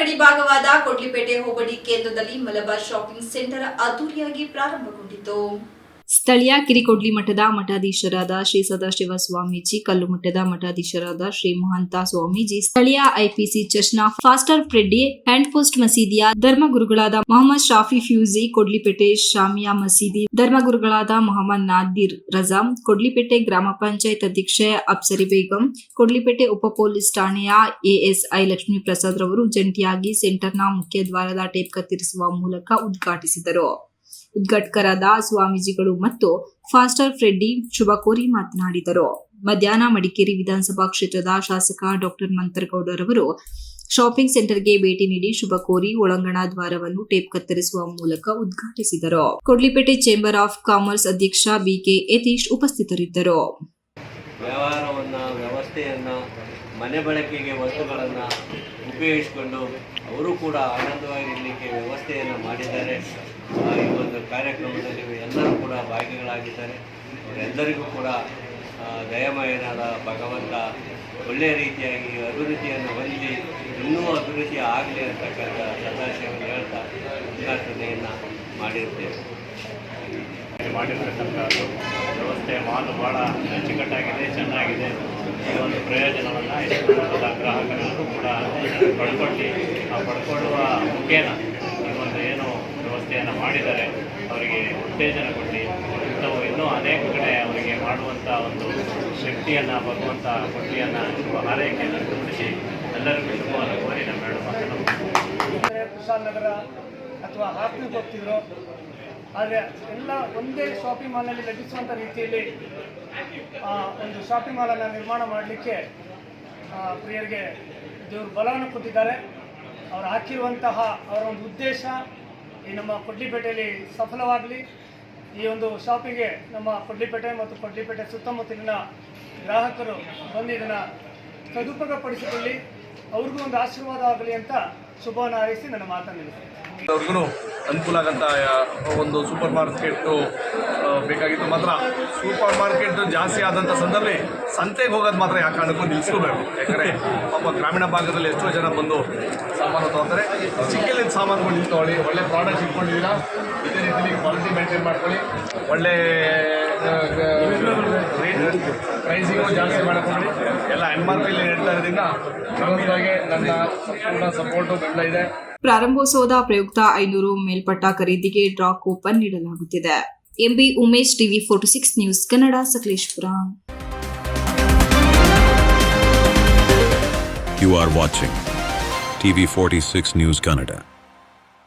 ಗಡಿ ಭಾಗವಾದ ಕೊಡ್ಲಿಪೇಟೆ ಹೋಬಳಿ ಕೇಂದ್ರದಲ್ಲಿ ಮಲಬಾರ್ ಶಾಪಿಂಗ್ ಸೆಂಟರ್ ಅದ್ದೂರಿಯಾಗಿ ಪ್ರಾರಂಭಗೊಂಡಿತು. ಸ್ಥಳೀಯ ಕಿರಿಕೊಡ್ಲಿ ಮಠದ ಮಠಾಧೀಶರಾದ ಶ್ರೀ ಸದಾಶಿವ ಸ್ವಾಮೀಜಿ, ಕಲ್ಲುಮಠದ ಮಠಾಧೀಶರಾದ ಶ್ರೀ ಮಹಾಂತ ಸ್ವಾಮೀಜಿ, ಸ್ಥಳೀಯ ಐಪಿಸಿ ಚರ್ಚ್ನ ಫಾಸ್ಟರ್ ಫ್ರೆಡ್ಡಿ ಹ್ಯಾಂಡ್ ಪೋಸ್ಟ್ ಮಸೀದಿಯ ಧರ್ಮಗುರುಗಳಾದ ಮೊಹಮ್ಮದ್ ಶಾಫಿ ಫ್ಯೂಜಿ, ಕೊಡ್ಲಿಪೇಟೆ ಶಾಮಿಯಾ ಮಸೀದಿ ಧರ್ಮಗುರುಗಳಾದ ಮೊಹಮ್ಮದ್ ನಾದಿರ್ ರಜಾ, ಕೊಡ್ಲಿಪೇಟೆ ಗ್ರಾಮ ಪಂಚಾಯತ್ ಅಧ್ಯಕ್ಷೆ ಅಪ್ಸರಿ ಬೇಗಂ, ಕೊಡ್ಲಿಪೇಟೆ ಉಪ ಪೊಲೀಸ್ ಠಾಣೆಯ ಎಎಸ್ಐ ಲಕ್ಷ್ಮೀ ಪ್ರಸಾದ್ ರವರು ಜಂಟಿಯಾಗಿ ಸೆಂಟರ್ನ ಮುಖ್ಯ ದ್ವಾರದ ಟೇಪ್ ಕತ್ತರಿಸುವ ಮೂಲಕ ಉದ್ಘಾಟಿಸಿದರು. ಉದ್ಘಾಟಕರಾದ ಸ್ವಾಮೀಜಿಗಳು ಮತ್ತು ಫಾಸ್ಟರ್ ಫ್ರೆಡ್ಡಿ ಶುಭ ಕೋರಿ ಮಾತನಾಡಿದರು. ಮಧ್ಯಾಹ್ನ ಮಡಿಕೇರಿ ವಿಧಾನಸಭಾ ಕ್ಷೇತ್ರದ ಶಾಸಕ ಡಾಕ್ಟರ್ ಮಂತರಗೌಡರವರು ಶಾಪಿಂಗ್ ಸೆಂಟರ್ಗೆ ಭೇಟಿ ನೀಡಿ ಶುಭ ಕೋರಿ ಒಳಾಂಗಣ ದ್ವಾರವನ್ನು ಟೇಪ್ ಕತ್ತರಿಸುವ ಮೂಲಕ ಉದ್ಘಾಟಿಸಿದರು. ಕೊಡ್ಲಿಪೇಟೆ ಚೇಂಬರ್ ಆಫ್ ಕಾಮರ್ಸ್ ಅಧ್ಯಕ್ಷ ಬಿಕೆ ಯತೀಶ್ ಉಪಸ್ಥಿತರಿದ್ದರು. ವ್ಯವಸ್ಥೆಯನ್ನು ಮನೆ ಬಳಕೆಗೆ ವಸ್ತುಗಳನ್ನು ಉಪಯೋಗಿಸಿಕೊಂಡು ಅವರು ಕೂಡ ಆನಂದವಾಗಿರಲಿಕ್ಕೆ ವ್ಯವಸ್ಥೆಯನ್ನು ಮಾಡಿದ್ದಾರೆ. ಈ ಒಂದು ಕಾರ್ಯಕ್ರಮದಲ್ಲಿ ಎಲ್ಲರೂ ಕೂಡ ಭಾಗಿಗಳಾಗಿದ್ದಾರೆ. ಅವರೆಲ್ಲರಿಗೂ ಕೂಡ ದಯಮಯನಾದ ಭಗವಂತ ಒಳ್ಳೆಯ ರೀತಿಯಾಗಿ ಅಭಿವೃದ್ಧಿಯನ್ನು ಹೊಂದಿ ಇನ್ನೂ ಅಭಿವೃದ್ಧಿ ಆಗಲಿ ಅಂತಕ್ಕಂಥ ಸದಾಶಯವನ್ನು ಹೇಳ್ತಾ ಉದ್ಘಾಟನೆಯನ್ನು ಮಾಡಿರ್ತೇವೆ. ಮಾಡಿರ್ತಕ್ಕಂಥದ್ದು ವ್ಯವಸ್ಥೆ ಮಾಲು ಭಾಳ ಅಚ್ಚುಕಟ್ಟಾಗಿದೆ, ಚೆನ್ನಾಗಿದೆ. ಈ ಒಂದು ಪ್ರಯೋಜನವನ್ನು ಎಷ್ಟು ಗ್ರಾಹಕರೆಲ್ಲರೂ ಕೂಡ ಪಡ್ಕೊಳ್ಳುವ ಮುಖೇನ ಈ ಒಂದು ಏನು ವ್ಯವಸ್ಥೆಯನ್ನು ಮಾಡಿದ್ದಾರೆ ಅವರಿಗೆ ಉತ್ತೇಜನ ಕೊಟ್ಟು ಇಂಥವು ಇನ್ನೂ ಅನೇಕ ಕಡೆ ಅವರಿಗೆ ಮಾಡುವಂಥ ಒಂದು ಶಕ್ತಿಯನ್ನು ಭಗವಂತ ಕೊಟ್ಟಿಯನ್ನು ಶುಭ ಹಾರೈಕೆಯನ್ನು ತುಂಬಿಸಿ ಎಲ್ಲರಿಗೂ ಶುಭವನ್ನು ಕೋರಿ ನಮ್ಮ ಎರಡು ಮಾತನ್ನು ಕುಶಾಲ್ ನಗರ ಅಥವಾ ಹಾಸ್ಪಿಟ್ಲಿಗೆ ಹೋಗ್ತಿದ್ರು. ಆದರೆ ಎಲ್ಲ ಒಂದೇ ಶಾಪಿಂಗ್ ಮಾಲ್ನಲ್ಲಿ ಲಭಿಸುವಂಥ ರೀತಿಯಲ್ಲಿ ಒಂದು ಶಾಪಿಂಗ್ ಮಾಲನ್ನು ನಿರ್ಮಾಣ ಮಾಡಲಿಕ್ಕೆ ಪ್ರಿಯರಿಗೆ ದೇವರು ಬಲವನ್ನು ಕೊಟ್ಟಿದ್ದಾರೆ. ಅವರು ಹಾಕಿರುವಂತಹ ಅವರ ಒಂದು ಉದ್ದೇಶ ಈ ನಮ್ಮ ಕೊಡ್ಲಿಪೇಟೆಯಲ್ಲಿ ಸಫಲವಾಗಲಿ. ಈ ಒಂದು ಶಾಪಿಗೆ ನಮ್ಮ ಕೊಡ್ಲಿಪೇಟೆ ಮತ್ತು ಕೊಡ್ಲಿಪೇಟೆ ಸುತ್ತಮುತ್ತಲಿನ ಗ್ರಾಹಕರು ಬಂದು ಇದನ್ನು ಸದುಪಯೋಗಪಡಿಸಿಕೊಳ್ಳಿ, ಅವ್ರಿಗೂ ಒಂದು ಆಶೀರ್ವಾದ ಆಗಲಿ ಅಂತ ಶುಭವನ್ನು ಹಾರೈಸಿ ನನ್ನ ಮಾತನ್ನು ಅವ್ರಿಗೂ ಅನುಕೂಲ ಆಗಂತ ಒಂದು ಸೂಪರ್ ಮಾರ್ಕೆಟು ಬೇಕಾಗಿತ್ತು. ಮಾತ್ರ ಸೂಪರ್ ಮಾರ್ಕೆಟ್ ಜಾಸ್ತಿ ಆದಂಥ ಸಂದರ್ಭದಲ್ಲಿ ಸಂತೆಗೆ ಹೋಗೋದು ಮಾತ್ರ ಯಾವ ಕಾರಣಕ್ಕೂ ನಿಲ್ಲಿಸ್ಕೋಬೇಕು. ಯಾಕಂದರೆ ಪಾಪ ಗ್ರಾಮೀಣ ಭಾಗದಲ್ಲಿ ಎಷ್ಟೋ ಜನ ಬಂದು ಸಾಮಾನು ತೊಗೊಳ್ತಾರೆ. ಚಿಕ್ಕಲ್ಲಿನ ಸಾಮಾನುಗಳು ನಿಂತ್ಕೊಳ್ಳಿ, ಒಳ್ಳೆ ಪ್ರಾಡಕ್ಟ್ಸ್ ಇಟ್ಕೊಂಡಿದ್ದೀರಾ, ಇದೇ ರೀತಿಯಲ್ಲಿ ಕ್ವಾಲಿಟಿ ಮೇಂಟೈನ್ ಮಾಡ್ಕೊಳ್ಳಿ, ಒಳ್ಳೆ ಪ್ರೈಸಿಗೂ ಜಾಸ್ತಿ ಮಾಡ್ಕೊಳ್ಳಿ. ಎಲ್ಲ ಹೆಣ್ಮಕ್ಳಲ್ಲಿ ಹೇಳ್ತಾ ಇರೋದ್ರಿಂದ ನಮ್ಮದಾಗೆ ನನ್ನ ಸಂಪೂರ್ಣ ಸಪೋರ್ಟು ಬೆಂಬಲ ಇದೆ. ಪ್ರಾರಂಭೋತ್ಸವದ ಪ್ರಯುಕ್ತ 500 ಮೇಲ್ಪಟ್ಟ ಖರೀದಿಗೆ ಡ್ರಾ ಕೂಪನ್ ನೀಡಲಾಗುತ್ತಿದೆ. M B Umesh, TV 46 news Kannada, Sakleshpur. You are watching TV 46 News Kannada.